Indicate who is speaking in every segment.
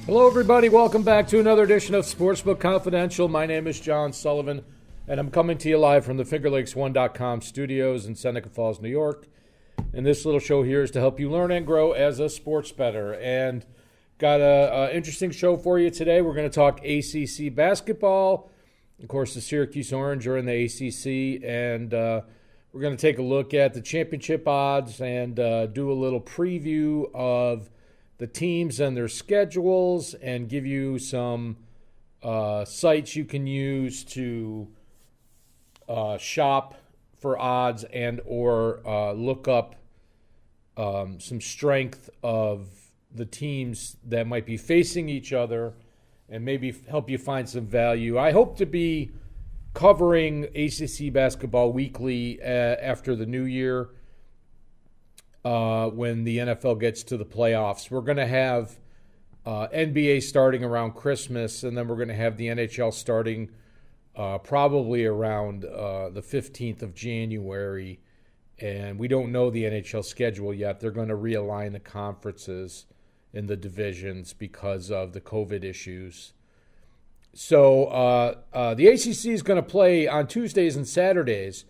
Speaker 1: Hello, everybody. Welcome back to another edition of Sportsbook Confidential. My name is John Sullivan, and I'm coming to you live from the FingerLakes1.com studios in Seneca Falls, New York. And this little show here is to help you learn and grow as a sports bettor. And got an interesting show for you today. We're going to talk ACC basketball. Of course, the Syracuse Orange are in the ACC, and we're going to take a look at the championship odds and do a little preview of the teams and their schedules and give you some sites you can use to shop for odds and or look up some strength of the teams that might be facing each other and maybe help you find some value. I hope to be covering ACC basketball weekly after the new year. When the NFL gets to the playoffs. We're going to have NBA starting around Christmas, and then we're going to have the NHL starting probably around the 15th of January. And we don't know the NHL schedule yet. They're going to realign the conferences in the divisions because of the COVID issues. So the ACC is going to play on Tuesdays and Saturdays,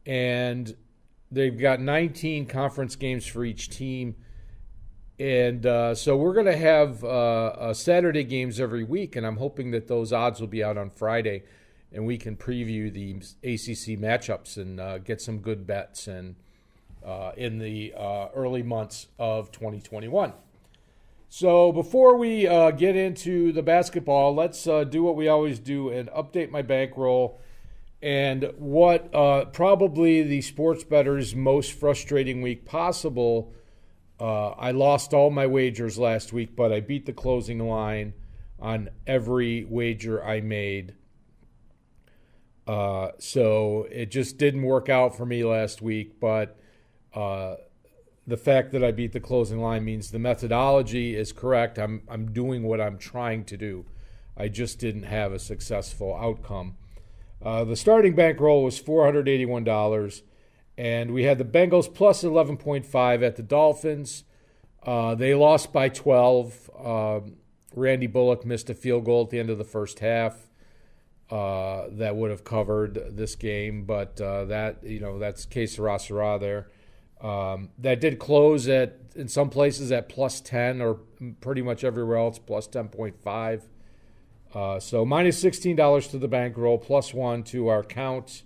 Speaker 1: and they've got 19 conference games for each team. And so we're going to have Saturday games every week, and I'm hoping that those odds will be out on Friday, and we can preview the ACC matchups and get some good bets in the early months of 2021. So before we get into the basketball, let's do what we always do and update my bankroll. And what probably the sports bettor's most frustrating week possible, I lost all my wagers last week, but I beat the closing line on every wager I made. So it just didn't work out for me last week, but the fact that I beat the closing line means the methodology is correct. I'm doing what I'm trying to do. I just didn't have a successful outcome. The starting bankroll was $481, and we had the Bengals plus 11.5 at the Dolphins. They lost by 12. Randy Bullock missed a field goal at the end of the first half that would have covered this game, but that's que sera, sera there. That did close in some places at plus 10, or pretty much everywhere else plus 10.5. So minus $16 to the bankroll, plus 1 to our count.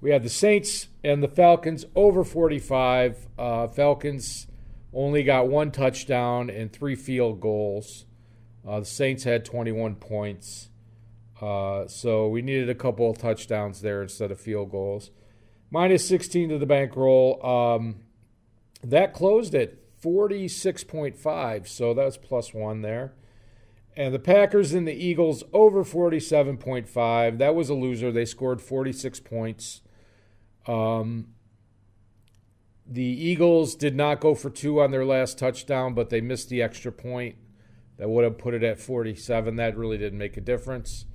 Speaker 1: We had the Saints and the Falcons over 45. Falcons only got 1 touchdown and 3 field goals. The Saints had 21 points. So we needed a couple of touchdowns there instead of field goals. Minus 16 to the bankroll. That closed at 46.5, so that's plus 1 there. And the Packers and the Eagles over 47.5. That was a loser. They scored 46 points. The Eagles did not go for 2 on their last touchdown, but they missed the extra point. That would have put it at 47. That really didn't make a difference.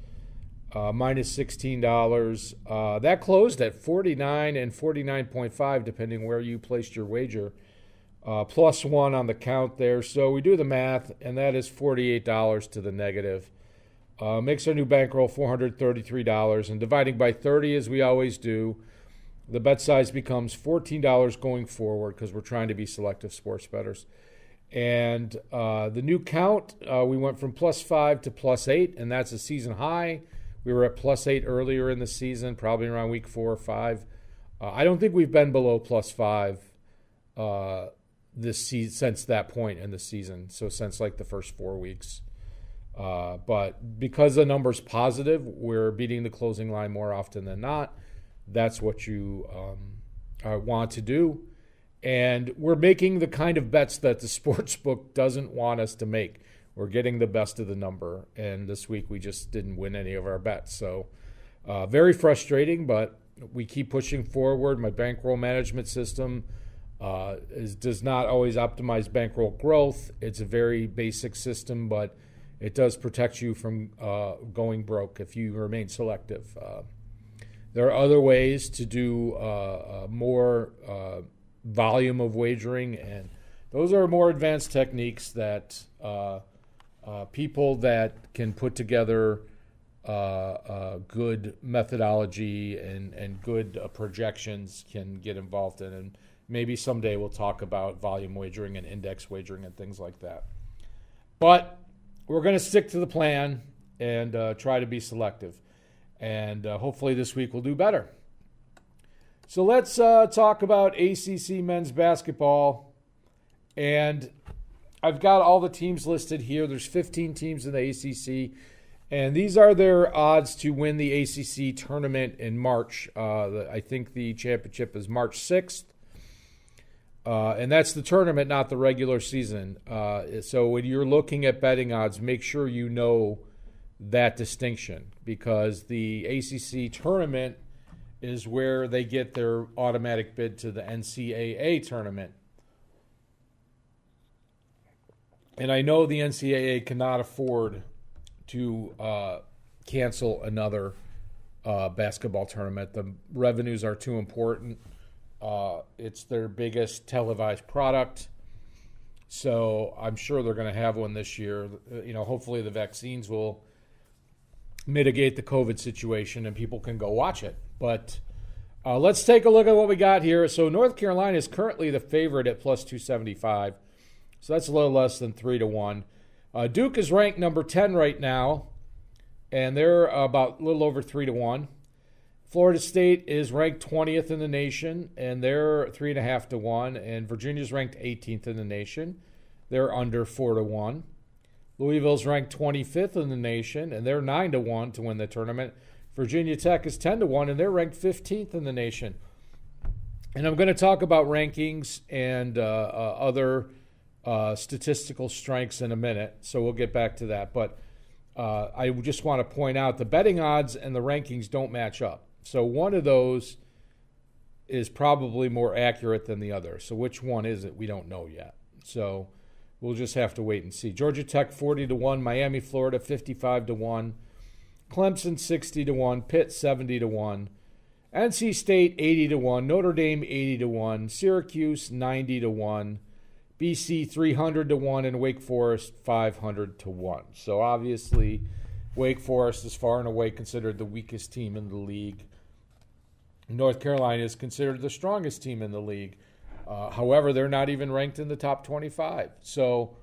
Speaker 1: Minus $16. That closed at 49 and 49.5, depending where you placed your wager. Plus 1 on the count there. So we do the math, and that is $48 to the negative. Makes our new bankroll $433. And dividing by 30, as we always do, the bet size becomes $14 going forward because we're trying to be selective sports bettors. And the new count, we went from plus 5 to plus 8, and that's a season high. We were at plus 8 earlier in the season, probably around week 4 or 5. I don't think we've been below plus 5 this season, since that point in the season, so since like the first 4 weeks. But because the number's positive, we're beating the closing line more often than not. That's what you want to do. And we're making the kind of bets that the sportsbook doesn't want us to make. We're getting the best of the number, and this week we just didn't win any of our bets. So very frustrating, but we keep pushing forward. My bankroll management system does not always optimize bankroll growth. It's a very basic system, but it does protect you from going broke if you remain selective. There are other ways to do more volume of wagering, and those are more advanced techniques that people that can put together good methodology and good projections can get involved in. And maybe someday we'll talk about volume wagering and index wagering and things like that. But we're going to stick to the plan and try to be selective. And hopefully this week we'll do better. So let's talk about ACC men's basketball. And I've got all the teams listed here. There's 15 teams in the ACC. And these are their odds to win the ACC tournament in March. I think the championship is March 6th. And that's the tournament, not the regular season. So when you're looking at betting odds, make sure you know that distinction, because the ACC tournament is where they get their automatic bid to the NCAA tournament. And I know the NCAA cannot afford to cancel another basketball tournament. The revenues are too important. It's their biggest televised product. So I'm sure they're going to have one this year. Hopefully the vaccines will mitigate the COVID situation and people can go watch it. But let's take a look at what we got here. So North Carolina is currently the favorite at plus 275. So that's a little less than 3-1. Duke is ranked number 10 right now, and they're about a little over 3-1. Florida State is ranked 20th in the nation, and they're 3.5-1. And Virginia's ranked 18th in the nation. They're under 4-1. Louisville's ranked 25th in the nation, and they're 9-1 to win the tournament. Virginia Tech is 10-1, and they're ranked 15th in the nation. And I'm going to talk about rankings and other statistical strengths in a minute, so we'll get back to that. But I just want to point out the betting odds and the rankings don't match up. So one of those is probably more accurate than the other. So which one is it? We don't know yet. So we'll just have to wait and see. Georgia Tech 40-1, Miami, Florida 55-1, Clemson 60-1, Pitt 70-1, NC State 80-1, Notre Dame 80-1, Syracuse 90-1, BC 300-1, and Wake Forest 500-1. So obviously Wake Forest is far and away considered the weakest team in the league. North Carolina is considered the strongest team in the league. However, they're not even ranked in the top 25. So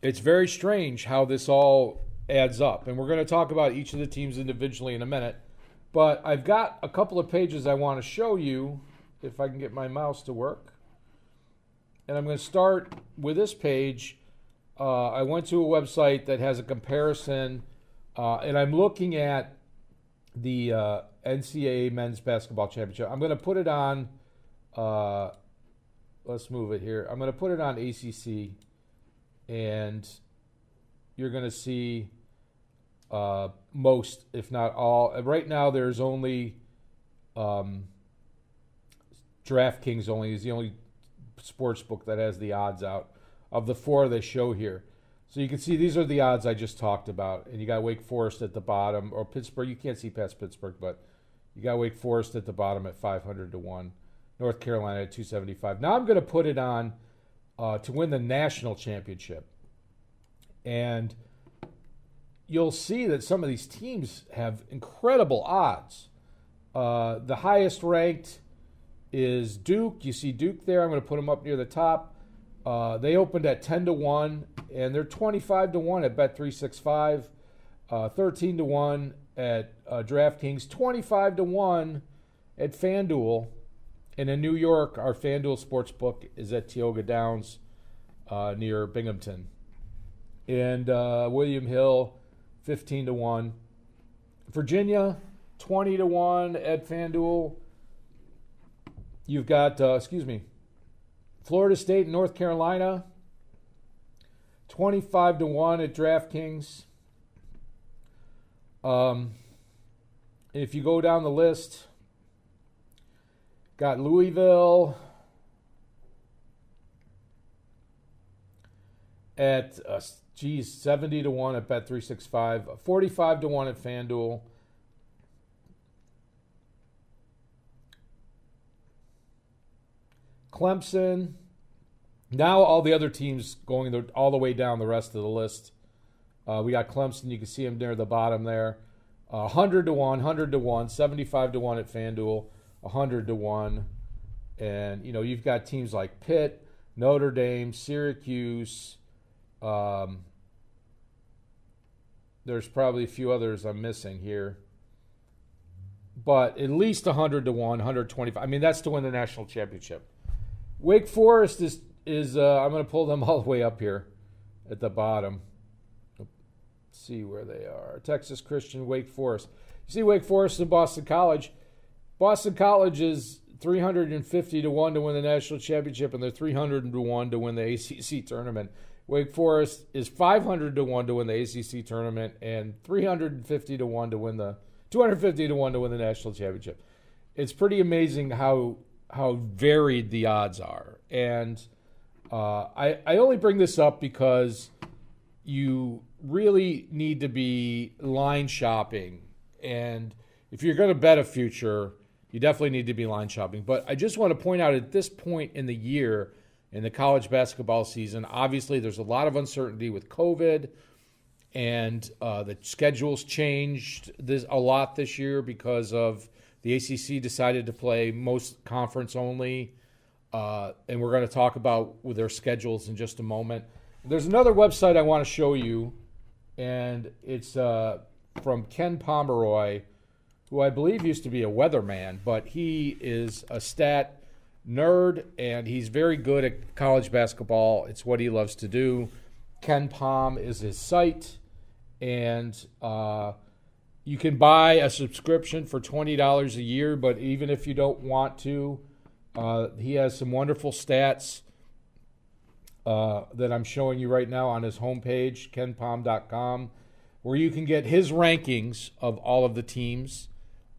Speaker 1: it's very strange how this all adds up. And we're going to talk about each of the teams individually in a minute. But I've got a couple of pages I want to show you, if I can get my mouse to work. And I'm going to start with this page. I went to a website that has a comparison, and I'm looking at the NCAA Men's Basketball Championship. I'm going to put it on, let's move it here. I'm going to put it on ACC, and you're going to see most, if not all. Right now there's only DraftKings only is the only sportsbook that has the odds out of the four they show here. So you can see these are the odds I just talked about. And you got Wake Forest at the bottom, or Pittsburgh. You can't see past Pittsburgh, but you got Wake Forest at the bottom at 500-1. North Carolina at 275. Now I'm going to put it on to win the national championship. And you'll see that some of these teams have incredible odds. The highest ranked is Duke. You see Duke there. I'm going to put them up near the top. They opened at 10-1, and they're 25-1 at Bet365, 13-1 at DraftKings, 25-1 at FanDuel. And in New York, our FanDuel Sportsbook is at Tioga Downs near Binghamton. And William Hill, 15-1. Virginia, 20-1 at FanDuel. You've got, Florida State and North Carolina, 25-1 at DraftKings. If you go down the list, got Louisville at 70-1 at Bet365, 45-1 at FanDuel. Clemson Now all the other teams going all the way down the rest of the list. We got Clemson. You can see them near the bottom there. 100 to 1, 100 to 1, 75 to 1 at FanDuel, 100 to 1. And, you've got teams like Pitt, Notre Dame, Syracuse. There's probably a few others I'm missing here. But at least 100 to 1, 125. I mean, that's to win the national championship. Wake Forest is I'm going to pull them all the way up here at the bottom. Let's see where they are. Texas Christian, Wake Forest. You see Wake Forest and Boston College. Boston College is 350 to 1 to win the national championship, and they're 300 to 1 to win the ACC tournament. Wake Forest is 500 to 1 to win the ACC tournament, and 350 to 1 to win the 250 to 1 to win the national championship. It's pretty amazing how varied the odds are. And I only bring this up because you really need to be line shopping. And if you're going to bet a future, you definitely need to be line shopping. But I just want to point out at this point in the year, in the college basketball season, obviously there's a lot of uncertainty with COVID. And the schedules changed a lot this year because of the ACC decided to play most conference only. And we're going to talk about with their schedules in just a moment. There's another website I want to show you, and it's from Ken Pomeroy, who I believe used to be a weatherman, but he is a stat nerd, and he's very good at college basketball. It's what he loves to do. Ken Pom is his site, and you can buy a subscription for $20 a year, but even if you don't want to, he has some wonderful stats that I'm showing you right now on his homepage, kenpom.com, where you can get his rankings of all of the teams,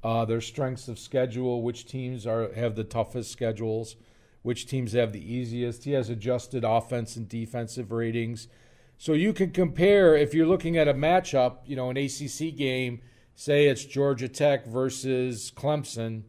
Speaker 1: their strengths of schedule, which teams have the toughest schedules, which teams have the easiest. He has adjusted offense and defensive ratings. So you can compare, if you're looking at a matchup, an ACC game, say it's Georgia Tech versus Clemson,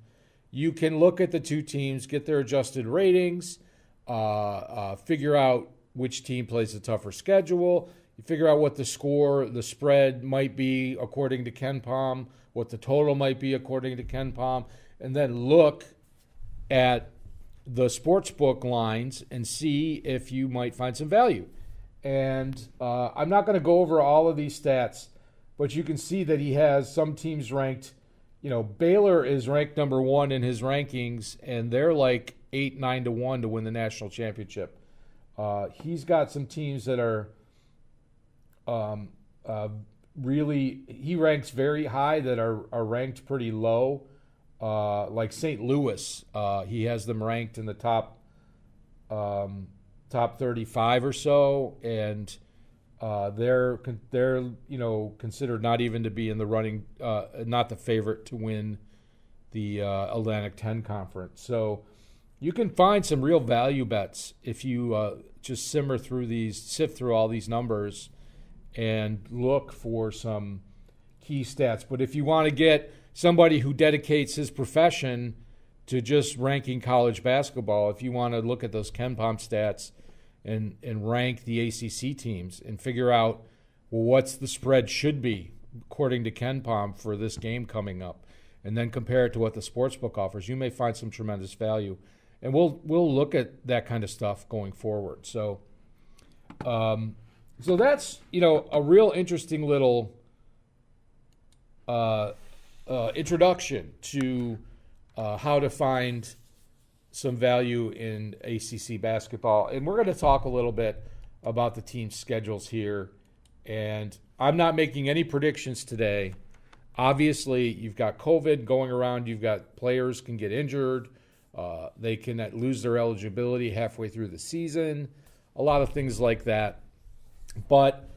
Speaker 1: you can look at the two teams, get their adjusted ratings, figure out which team plays the tougher schedule. You figure out what the spread might be according to Ken Pom, what the total might be according to Ken Pom, and then look at the sportsbook lines and see if you might find some value. And I'm not going to go over all of these stats, but you can see that he has some teams ranked. Baylor is ranked number 1 in his rankings, and they're like 8-9 to 1 to win the national championship. He's got some teams that are really, he ranks very high that are ranked pretty low, like St. Louis. He has them ranked in the top 35 or so, and they're considered not even to be in the running, not the favorite to win the Atlantic 10 Conference. So you can find some real value bets if you just sift through all these numbers and look for some key stats. But if you want to get somebody who dedicates his profession to just ranking college basketball, if you want to look at those Ken Pom stats and rank the ACC teams and figure out, what's the spread should be according to Ken Pom for this game coming up, and then compare it to what the sportsbook offers, you may find some tremendous value. And we'll look at that kind of stuff going forward. So that's, a real interesting little introduction to how to find some value in ACC basketball. And we're going to talk a little bit about the team schedules here. And I'm not making any predictions today. Obviously, you've got COVID going around. You've got players can get injured. They can lose their eligibility halfway through the season. A lot of things like that. But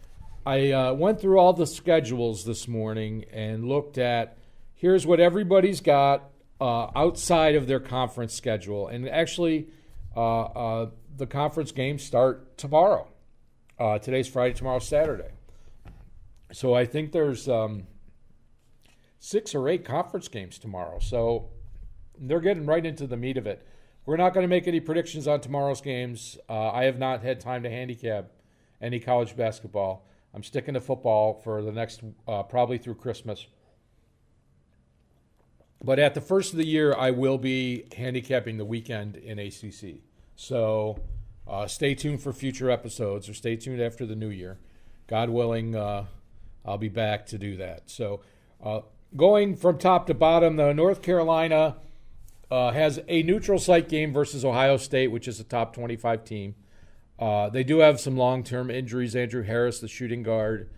Speaker 1: I went through all the schedules this morning and looked at, here's what everybody's got outside of their conference schedule. And actually, the conference games start tomorrow. Today's Friday, tomorrow's Saturday. So I think there's 6 or 8 conference games tomorrow. So they're getting right into the meat of it. we're not going to make any predictions on tomorrow's games. I have not had time to handicap any college basketball. I'm sticking to football for the next, probably through Christmas. But at the first of the year, I will be handicapping the weekend in ACC. So stay tuned for future episodes, or stay tuned after the new year. God willing, I'll be back to do that. So going from top to bottom, the North Carolina has a neutral site game versus Ohio State, which is a top 25 team. They do have some long-term injuries. Andrew Harris, the shooting guard,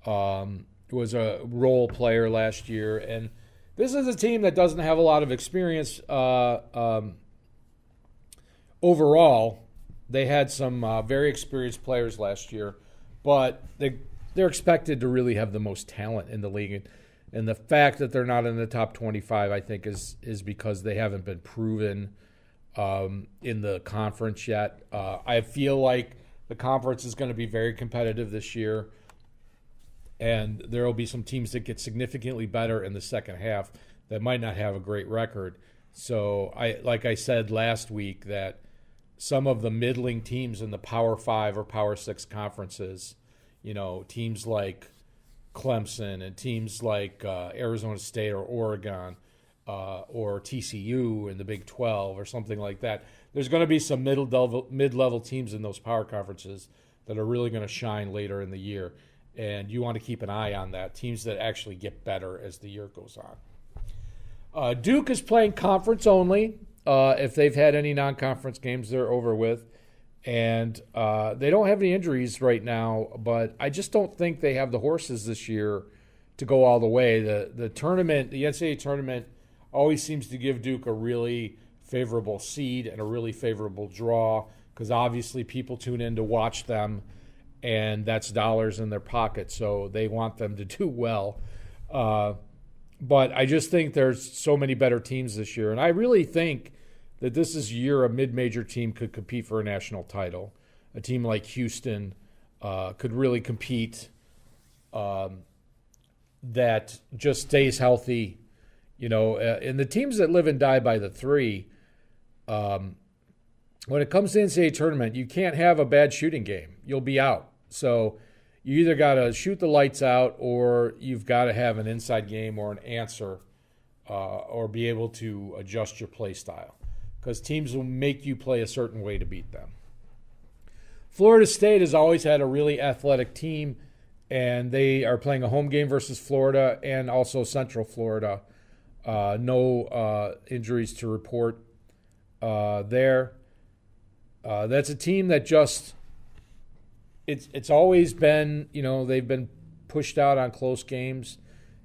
Speaker 1: was a role player last year. And this is a team that doesn't have a lot of experience overall. They had some very experienced players last year, but they're expected to really have the most talent in the league. And the fact that they're not in the top 25, I think, is because they haven't been proven in the conference yet. I feel like the conference is going to be very competitive this year, and there will be some teams that get significantly better in the second half that might not have a great record. So, like I said last week, that some of the middling teams in the Power 5 or Power 6 conferences, teams like Clemson and teams like Arizona State or Oregon or TCU in the Big 12 or something like that. There's going to be some mid-level teams in those power conferences that are really going to shine later in the year. And you want to keep an eye on that, teams that actually get better as the year goes on. Duke is playing conference only. If they've had any non-conference games, they're over with. And they don't have any injuries right now, but I just don't think they have the horses this year to go all the way. The tournament, the NCAA tournament, always seems to give Duke a really favorable seed and a really favorable draw, because obviously people tune in to watch them, and that's dollars in their pocket, so they want them to do well. But I just think there's so many better teams this year, and I really think that this is a year a mid-major team could compete for a national title. A team like Houston could really compete, that just stays healthy. And the teams that live and die by the three, when it comes to the NCAA tournament, you can't have a bad shooting game. You'll be out. So you either got to shoot the lights out, or you've got to have an inside game or an answer, or be able to adjust your play style, because teams will make you play a certain way to beat them. Florida State has always had a really athletic team, and they are playing a home game versus Florida and also Central Florida. No injuries to report there. That's a team that just it's always been, they've been pushed out on close games.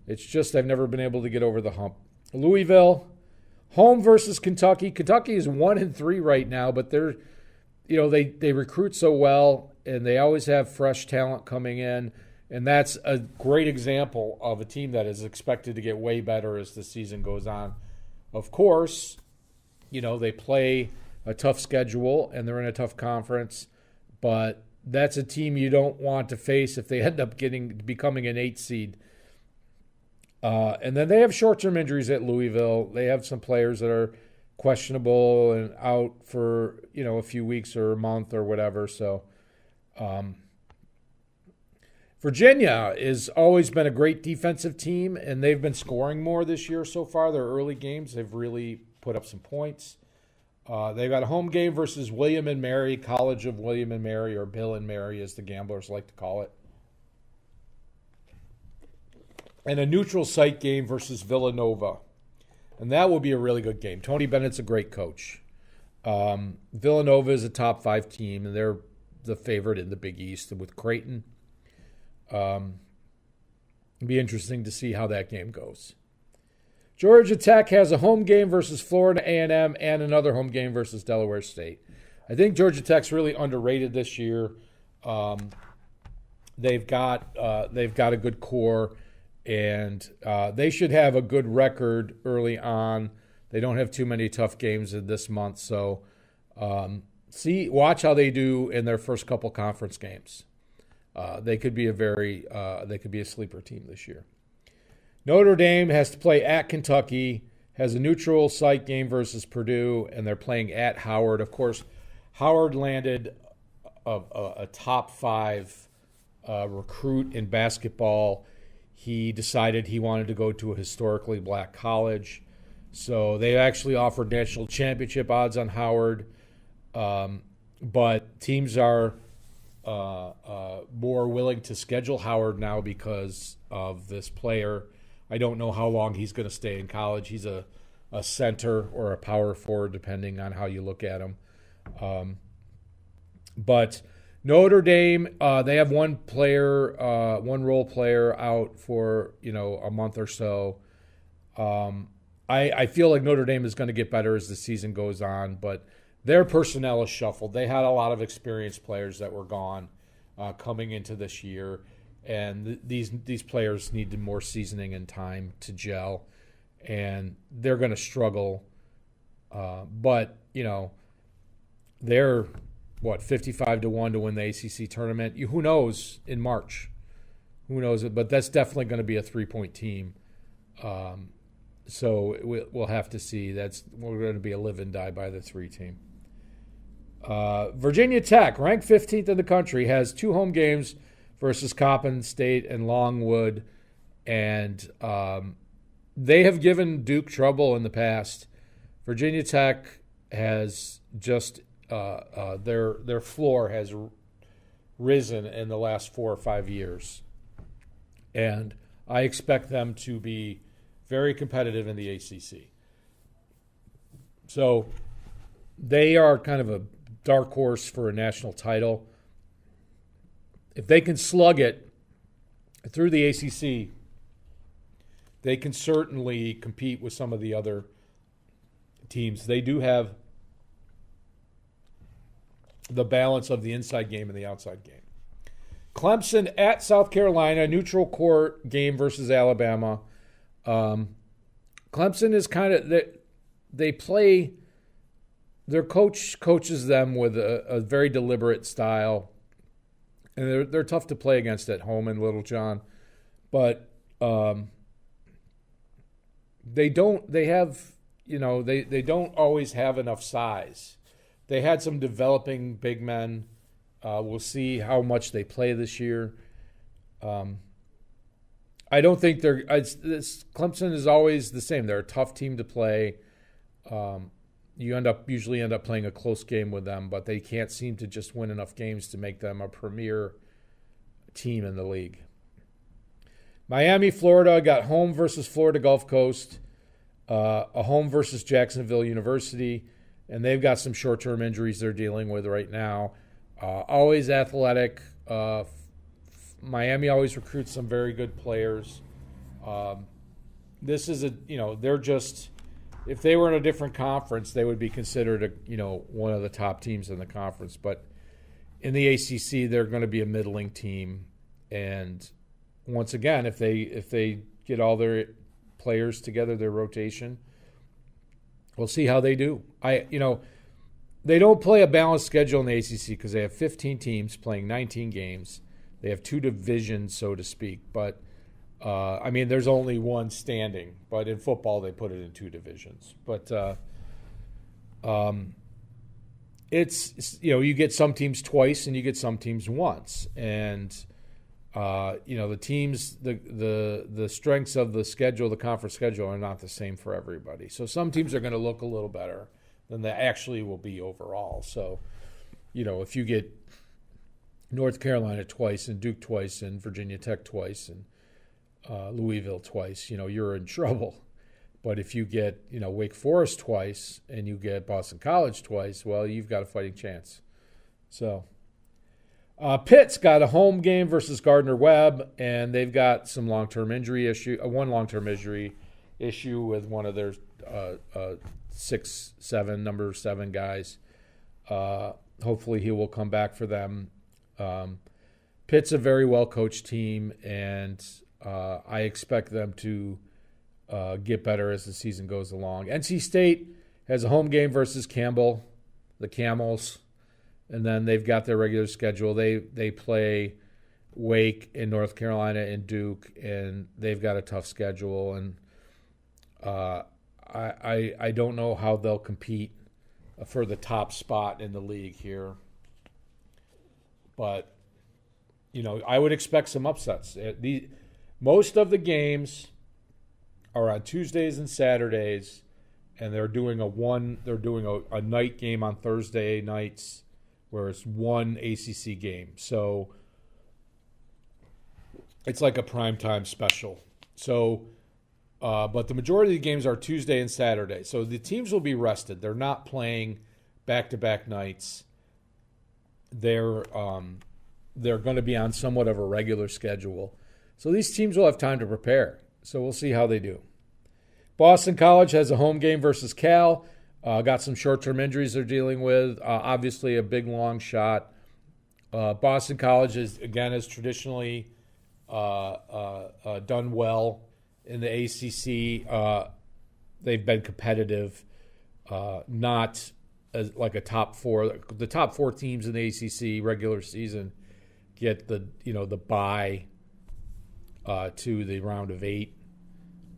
Speaker 1: It's just they've never been able to get over the hump. Louisville, home versus Kentucky. Kentucky is 1-3 right now, but they're, they recruit so well, and they always have fresh talent coming in. And that's a great example of a team that is expected to get way better as the season goes on. Of course, they play a tough schedule and they're in a tough conference, but that's a team you don't want to face if they end up becoming an 8 seed. And then they have short-term injuries at Louisville. They have some players that are questionable and out for, a few weeks or a month or whatever. So, Virginia has always been a great defensive team, and they've been scoring more this year so far. Their early games, they've really put up some points. They've got a home game versus William and Mary, College of William and Mary, or Bill and Mary as the gamblers like to call it. And a neutral site game versus Villanova. And that will be a really good game. Tony Bennett's a great coach. Villanova is a top 5 team, and they're the favorite in the Big East with Creighton. It'll be interesting to see how that game goes. Georgia Tech has a home game versus Florida A&M and another home game versus Delaware State. I think Georgia Tech's really underrated this year. They've got a good core, and they should have a good record early on. They don't have too many tough games in this month, so watch how they do in their first couple conference games. They could be a sleeper team this year. Notre Dame has to play at Kentucky, has a neutral site game versus Purdue, and they're playing at Howard. Of course, Howard landed a top 5 recruit in basketball. He decided he wanted to go to a historically black college. So they actually offered national championship odds on Howard. But teams are more willing to schedule Howard now because of this player. I don't know how long he's going to stay in college. He's a center or a power forward, depending on how you look at him. But Notre Dame, they have one role player out for a month or so. I feel like Notre Dame is going to get better as the season goes on, but their personnel is shuffled. They had a lot of experienced players that were gone coming into this year, and these players needed more seasoning and time to gel, and they're going to struggle. But they're 55-1 to win the ACC tournament. Who knows in March? Who knows? But that's definitely going to be a 3-point team. So we'll have to see. We're going to be a live and die by the 3 team. Virginia Tech, ranked 15th in the country, has 2 home games versus Coppin State and Longwood, and they have given Duke trouble in the past. Virginia Tech has just their floor has risen in the last 4 or 5 years, and I expect them to be very competitive in the ACC. So they are kind of a dark horse for a national title. If they can slug it through the ACC, they can certainly compete with some of the other teams. They do have the balance of the inside game and the outside game. Clemson at South Carolina, neutral court game versus Alabama. Clemson is kind of they play. Their coach coaches them with a very deliberate style, and they're tough to play against at home in Littlejohn, but they don't always have enough size. They had some developing big men. We'll see how much they play this year. I don't think Clemson is always the same. They're a tough team to play. You usually end up playing a close game with them, but they can't seem to just win enough games to make them a premier team in the league. Miami, Florida got home versus Florida Gulf Coast, a home versus Jacksonville University, and they've got some short-term injuries they're dealing with right now. Always athletic. Miami always recruits some very good players. This is they're just, if they were in a different conference, they would be considered one of the top teams in the conference. But in the ACC, they're going to be a middling team. And once again, if they get all their players together, their rotation, we'll see how they do. They don't play a balanced schedule in the ACC because they have 15 teams playing 19 games. They have 2 divisions, so to speak. But, there's only one standing. But in football, they put it in 2 divisions. But it's you get some teams twice and you get some teams once. And, the teams, the strengths of the schedule, the conference schedule, are not the same for everybody. So some teams are going to look a little better than they actually will be overall. So, if you get North Carolina twice and Duke twice and Virginia Tech twice and Louisville twice, you're in trouble. But if you get, Wake Forest twice and you get Boston College twice, well, you've got a fighting chance. So Pitt's got a home game versus Gardner-Webb, and they've got some long-term injury issue, one long-term injury issue with one of their number 7 guys. Hopefully he will come back for them. Pitt's a very well-coached team, and I expect them to get better as the season goes along. NC State has a home game versus Campbell, the Camels, and then they've got their regular schedule. They play Wake in North Carolina and Duke, and they've got a tough schedule. And I don't know how they'll compete for the top spot in the league here. But, I would expect some upsets. Most of the games are on Tuesdays and Saturdays, and they're doing a night game on Thursday nights where it's one ACC game. So it's like a primetime special. So, but the majority of the games are Tuesday and Saturday. So the teams will be rested. They're not playing back-to-back nights. They're going to be on somewhat of a regular schedule. So these teams will have time to prepare. So we'll see how they do. Boston College has a home game versus Cal. Got some short-term injuries they're dealing with. Obviously a big, long shot. Boston College has traditionally done well in the ACC. They've been competitive, not as like a top four. The top four teams in the ACC regular season get the bye to the round of 8,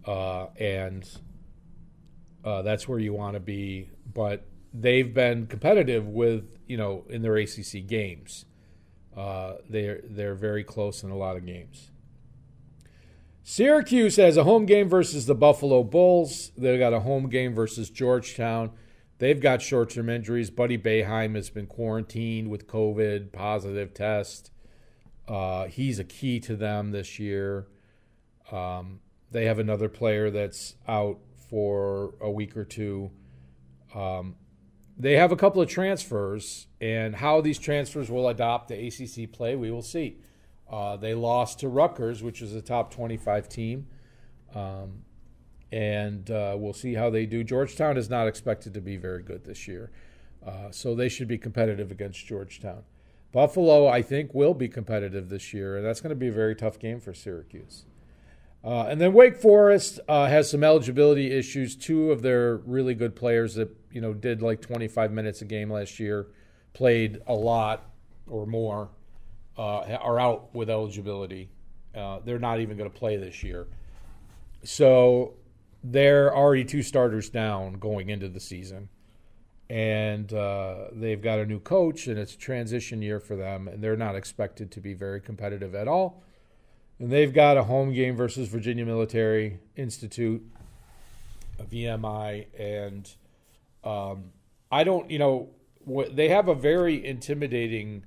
Speaker 1: and that's where you want to be. But they've been competitive with in their ACC games. They're very close in a lot of games. Syracuse has a home game versus the Buffalo Bulls. They've got a home game versus Georgetown. They've got short-term injuries. Buddy Boeheim has been quarantined with COVID, positive test. He's a key to them this year. They have another player that's out for a week or two. They have a couple of transfers, and how these transfers will adopt the ACC play, we will see. They lost to Rutgers, which is a top 25 team, and we'll see how they do. Georgetown is not expected to be very good this year, so they should be competitive against Georgetown. Buffalo, I think, will be competitive this year, and that's going to be a very tough game for Syracuse. And then Wake Forest has some eligibility issues. 2 of their really good players that did like 25 minutes a game last year, played a lot or more, are out with eligibility. They're not even going to play this year. So they're already 2 starters down going into the season. And they've got a new coach, and it's a transition year for them, and they're not expected to be very competitive at all. And they've got a home game versus Virginia Military Institute, a VMI, and they have a very intimidating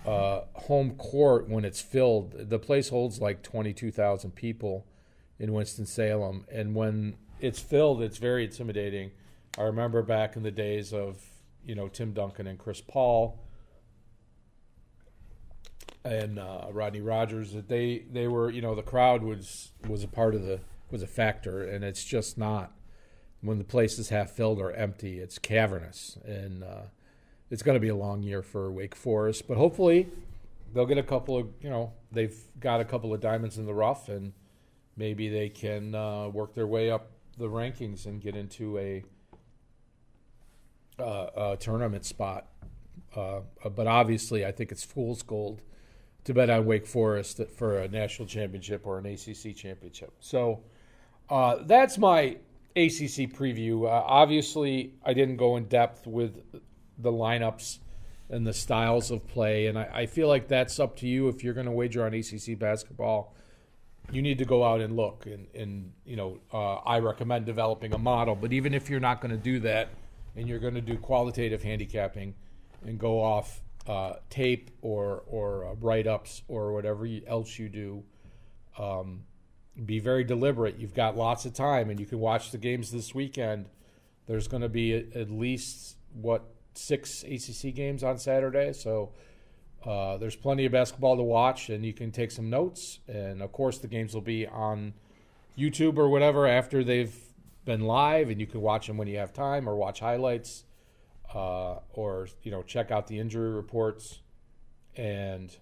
Speaker 1: home court when it's filled. The place holds like 22,000 people in Winston-Salem, and when it's filled, it's very intimidating. I remember back in the days of Tim Duncan and Chris Paul and Rodney Rogers, that they were the crowd was a factor, and it's just not when the place is half filled or empty. It's cavernous, and it's going to be a long year for Wake Forest, but hopefully they'll get a couple of they've got a couple of diamonds in the rough, and maybe they can work their way up the rankings and get into a tournament spot. But obviously, I think it's fool's gold to bet on Wake Forest for a national championship or an ACC championship. So that's my ACC preview. Obviously, I didn't go in depth with the lineups and the styles of play, and I feel like that's up to you. If you're going to wager on ACC basketball, you need to go out and look. And I recommend developing a model. But even if you're not going to do that, and you're going to do qualitative handicapping and go off tape or write-ups or whatever else you do, be very deliberate. You've got lots of time, and you can watch the games this weekend. There's going to be at least, 6 ACC games on Saturday, so there's plenty of basketball to watch, and you can take some notes. And, of course, the games will be on YouTube or whatever after they've been live, and you can watch them when you have time or watch highlights or check out the injury reports, and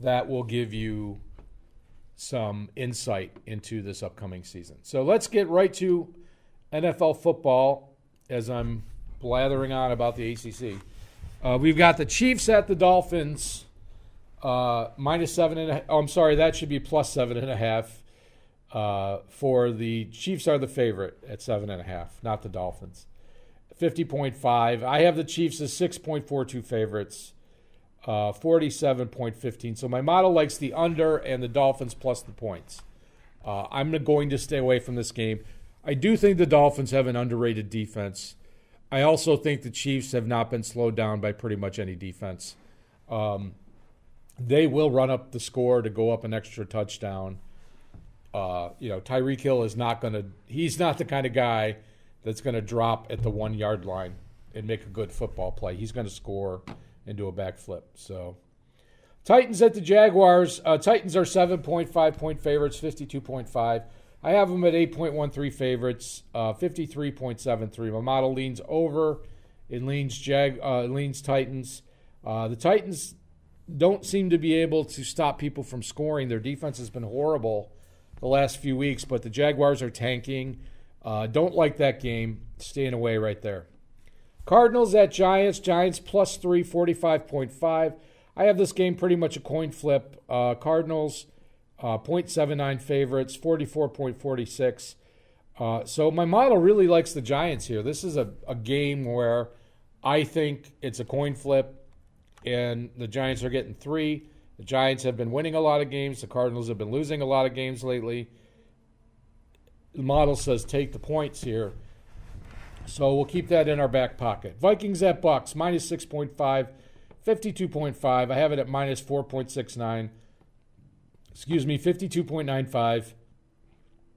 Speaker 1: that will give you some insight into this upcoming season. So let's get right to NFL football as I'm blathering on about the ACC. We've got the Chiefs at the Dolphins, -7.5. Oh, I'm sorry, that should be +7.5. For the Chiefs are the favorite at 7.5, not the Dolphins. 50.5. I have the Chiefs as 6.42 favorites. 47.15. So my model likes the under and the Dolphins plus the points. I'm going to stay away from this game. I do think the Dolphins have an underrated defense. I also think the Chiefs have not been slowed down by pretty much any defense. They will run up the score to go up an extra touchdown. Tyreek Hill is he's not the kind of guy that's going to drop at the 1 yard line and make a good football play. He's going to score and do a backflip. So, Titans at the Jaguars. Titans are 7.5 point favorites, 52.5. I have them at 8.13 favorites, 53.73. My model leans over. It leans Titans. The Titans don't seem to be able to stop people from scoring. Their defense has been horrible the last few weeks, but the Jaguars are tanking. Don't like that game. Staying away right there. Cardinals at Giants. Giants plus 3, 45.5. I have this game pretty much a coin flip. Cardinals, 0.79 favorites, 44.46. So my model really likes the Giants here. This is a game where I think it's a coin flip, and the Giants are getting 3. The Giants have been winning a lot of games. The Cardinals have been losing a lot of games lately. The model says take the points here. So we'll keep that in our back pocket. Vikings at Bucks, minus 6.5, 52.5. I have it at minus 4.69. 52.95.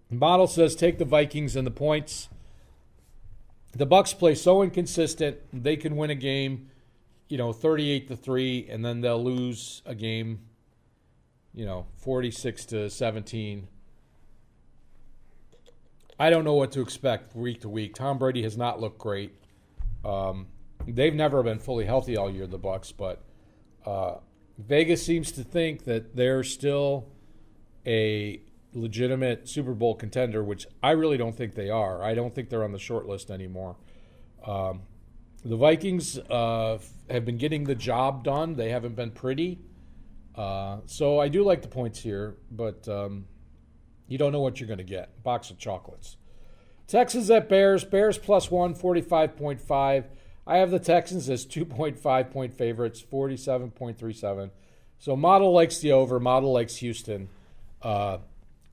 Speaker 1: The model says take the Vikings and the points. The Bucks play so inconsistent. They can win a game, 38-3, and then they'll lose a game, 46-17. I don't know what to expect week to week. Tom Brady has not looked great. They've never been fully healthy all year, the Bucks, but Vegas seems to think that they're still a legitimate Super Bowl contender, which I really don't think they are. I don't think they're on the short list anymore. The Vikings have been getting the job done. They haven't been pretty. So I do like the points here, but you don't know what you're going to get. Box of chocolates. Texans at Bears. Bears plus 1, 45.5. I have the Texans as 2.5 point favorites, 47.37. So model likes the over. Model likes Houston.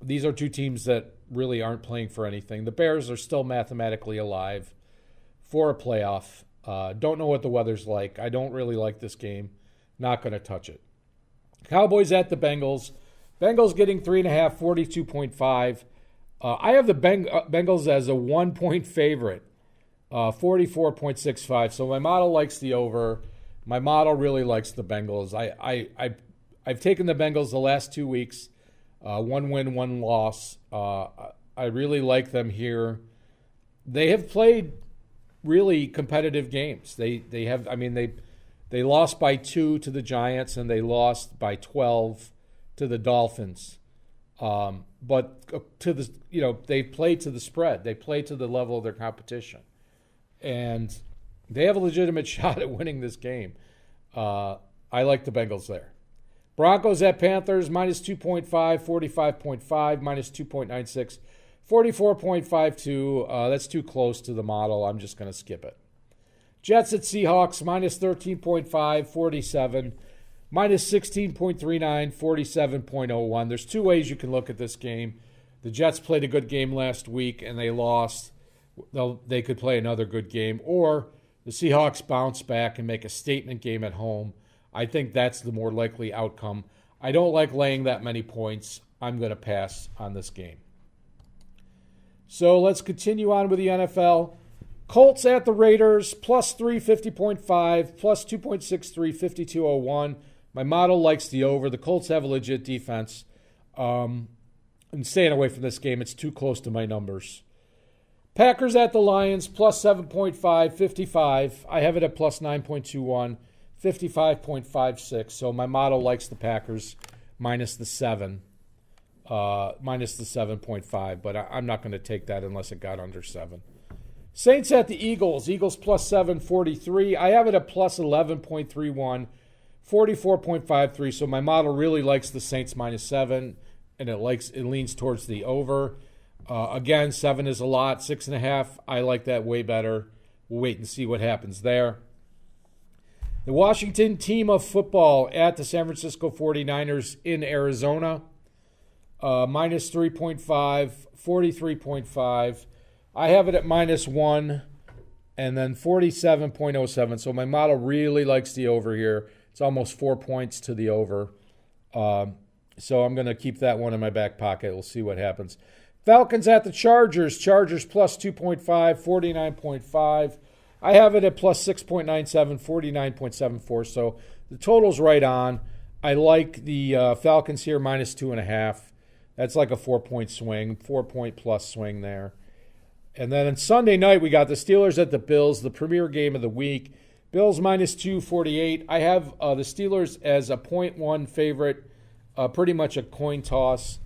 Speaker 1: These are two teams that really aren't playing for anything. The Bears are still mathematically alive for a playoff. Don't know what the weather's like. I don't really like this game. Not going to touch it. Cowboys at the Bengals. Bengals getting 3.5, 42.5. I have the Bengals as a 1 point favorite, 44.65. So my model likes the over. My model really likes the Bengals. I've taken the Bengals the last 2 weeks, 1 win, 1 loss. I really like them here. They have played really competitive games. They lost by 2 to the Giants, and they lost by 12 to the Dolphins. But they played to the spread. They played to the level of their competition. And they have a legitimate shot at winning this game. I like the Bengals there. Broncos at Panthers, minus 2.5, 45.5, minus 2.96, 44.52. That's too close to the model. I'm just going to skip it. Jets at Seahawks, minus 13.5, 47. Minus 16.39, 47.01. There's 2 ways you can look at this game. The Jets played a good game last week and they lost. They could play another good game. Or the Seahawks bounce back and make a statement game at home. I think that's the more likely outcome. I don't like laying that many points. I'm going to pass on this game. So let's continue on with the NFL. Colts at the Raiders, plus 3, 50.5, plus 2.63, 52.01. My model likes the over. The Colts have a legit defense. I'm staying away from this game. It's too close to my numbers. Packers at the Lions, plus 7.5, 55. I have it at plus 9.21, 55.56. So my model likes the Packers minus the 7, minus the 7.5. But I'm not going to take that unless it got under 7. Saints at the Eagles. Eagles plus 7, 43. I have it at plus 11.31. 44.53, so my model really likes the Saints minus 7, and it leans towards the over. Again, 7 is a lot. 6.5, I like that way better. We'll wait and see what happens there. The Washington team of football at the San Francisco 49ers in Arizona. Minus 3.5, 43.5. I have it at -1 and then 47.07. So my model really likes the over here. It's almost 4 points to the over. So I'm going to keep that one in my back pocket. We'll see what happens. Falcons at the Chargers. Chargers plus 2.5, 49.5. I have it at plus 6.97, 49.74. So the total's right on. I like the Falcons here minus 2.5. That's like a 4-point swing, 4-point plus swing there. And then on Sunday night, we got the Steelers at the Bills, the premier game of the week. Bills minus 248. I have the Steelers as a 0.1 favorite, pretty much a coin toss,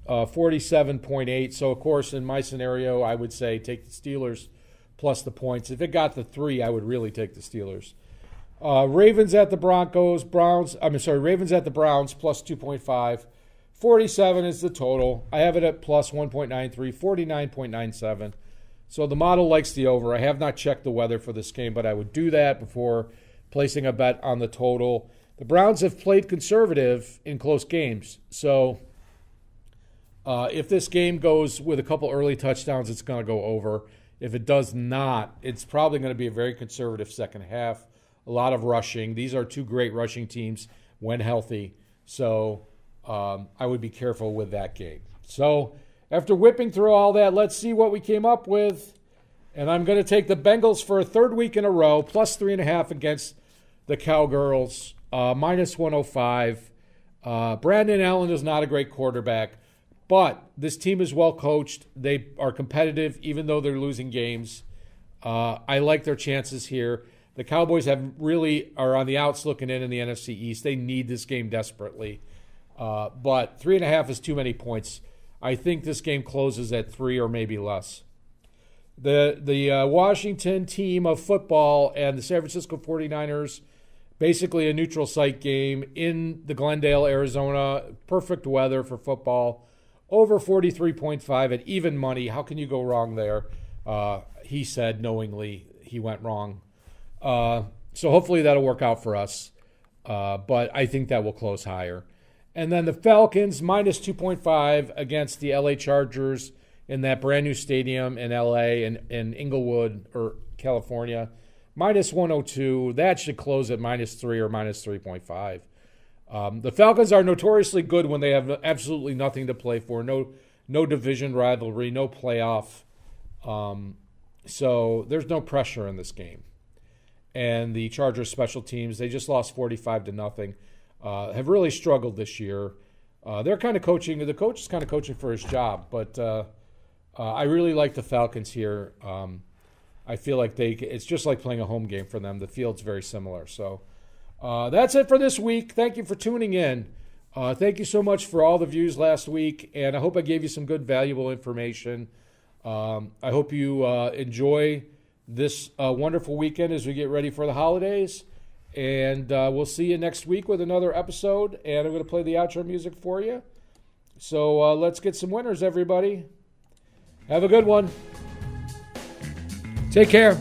Speaker 1: 47.8. So, of course, in my scenario, I would say take the Steelers plus the points. If it got to 3, I would really take the Steelers. Ravens at the Ravens at the Browns plus 2.5. 47 is the total. I have it at plus 1.93, 49.97. So the model likes the over. I have not checked the weather for this game, but I would do that before placing a bet on the total. The Browns have played conservative in close games. So if this game goes with a couple early touchdowns, it's going to go over. If it does not, it's probably going to be a very conservative second half. A lot of rushing. These are two great rushing teams when healthy. So I would be careful with that game. So after whipping through all that, let's see what we came up with. And I'm going to take the Bengals for a third week in a row, plus 3.5 against the Cowgirls, minus 105. Brandon Allen is not a great quarterback, but this team is well coached. They are competitive, even though they're losing games. I like their chances here. The Cowboys are on the outs looking in the NFC East. They need this game desperately. But 3.5 is too many points. I think this game closes at 3 or maybe less. The Washington team of football and the San Francisco 49ers, basically a neutral site game in the Glendale, Arizona. Perfect weather for football. Over 43.5 at even money. How can you go wrong there? He said knowingly he went wrong. So hopefully that'll work out for us. But I think that will close higher. And then the Falcons, minus 2.5 against the LA Chargers in that brand new stadium in LA and in Inglewood, or California. Minus 102. That should close at minus 3 or minus 3.5. The Falcons are notoriously good when they have absolutely nothing to play for. No division rivalry, no playoff. So there's no pressure in this game. And the Chargers special teams, they just lost 45-0. Have really struggled this year. They're kind of coaching. The coach is kind of coaching for his job, but I really like the Falcons here. I feel like it's just like playing a home game for them. The field's very similar. So that's it for this week. Thank you for tuning in. Thank you so much for all the views last week, and I hope I gave you some good, valuable information. I hope you enjoy this wonderful weekend as we get ready for the holidays. And we'll see you next week with another episode. And I'm going to play the outro music for you. So let's get some winners, everybody. Have a good one. Take care.